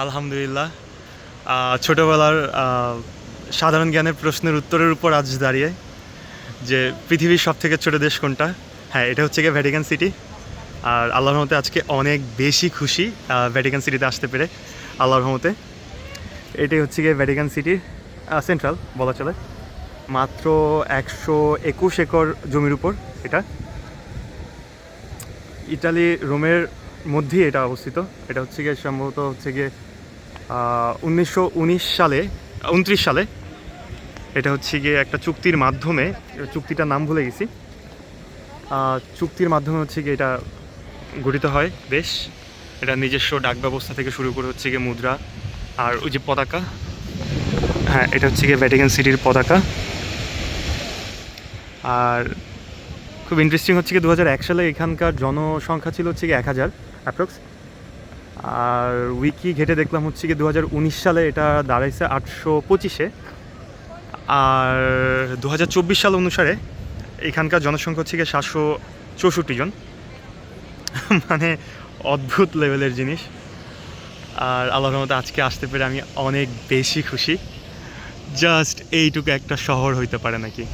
আলহামদুলিল্লাহ। ছোটোবেলার সাধারণ জ্ঞানের প্রশ্নের উত্তরের উপর আজ দাঁড়িয়ে যে পৃথিবীর সবথেকে ছোটো দেশ কোনটা, হ্যাঁ এটা হচ্ছে গিয়ে ভ্যাটিকান সিটি। আর আল্লাহর রহমতে আজকে অনেক বেশি খুশি ভ্যাটিকান সিটিতে আসতে পেরে। আল্লাহর রহমতে এটাই হচ্ছে গিয়ে ভ্যাটিকান সিটির সেন্ট্রাল বলা চলে। মাত্র 121 একর জমির উপর এটা। ইটালি রোমের মধ্যেই এটা অবস্থিত। এটা হচ্ছে গিয়ে সম্ভবত হচ্ছে গিয়ে 1919 সালে 29 সালে এটা হচ্ছে গিয়ে একটা চুক্তির মাধ্যমে, চুক্তিটার নাম ভুলে গেছি, চুক্তির মাধ্যমে হচ্ছে গিয়ে এটা গঠিত হয় দেশ। এটা নিজস্ব ডাক ব্যবস্থা থেকে শুরু করে হচ্ছে গিয়ে মুদ্রা আর ওই যে পতাকা, হ্যাঁ এটা হচ্ছে গিয়ে ভ্যাটিকান সিটির পতাকা। আর খুব ইন্টারেস্টিং হচ্ছে কি 2001 সালে এখানকার জনসংখ্যা ছিল হচ্ছে কি 1000 অ্যাপ্রক্স। আর উইকি ঘেটে দেখলাম হচ্ছে কি 2019 সালে এটা দাঁড়াইছে 825-এ। আর 2024 সাল অনুসারে এখানকার জনসংখ্যা হচ্ছে কি 764 জন। মানে অদ্ভুত লেভেলের জিনিস। আর আল্লাহর রহমতে আজকে আসতে পেরে আমি অনেক বেশি খুশি। জাস্ট এইটুকু একটা শহর হইতে পারে নাকি,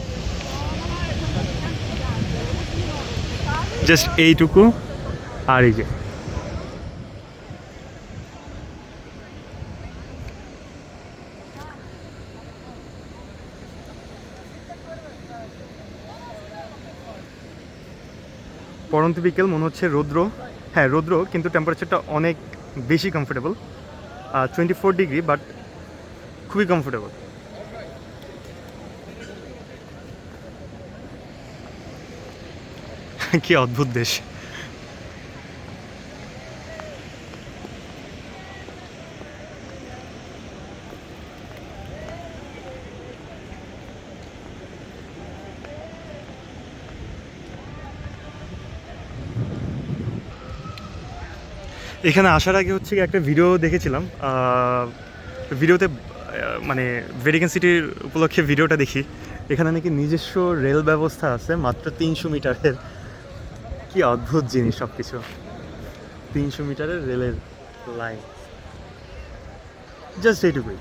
জাস্ট এইটুকু। আর এই যে পরন্ত বিকেল, মনে হচ্ছে রৌদ্র, হ্যাঁ রৌদ্র, কিন্তু টেম্পারেচারটা অনেক বেশি কমফোর্টেবল। 24 ডিগ্রি, বাট খুবই কমফোর্টেবল। কি অদ্ভুত দেশ। এখানে আসার আগে হচ্ছে কি একটা ভিডিও দেখেছিলাম, ভিডিওতে মানে ভ্যাটিকান সিটির উপলক্ষে ভিডিওটা দেখি। এখানে নাকি নিজস্ব রেল ব্যবস্থা আছে মাত্র 300 মিটারের। কি অদ্ভুত জিনিস সব কিছু। 300 মিটারের রেলের লাইন, জাস্ট এইটুকুই।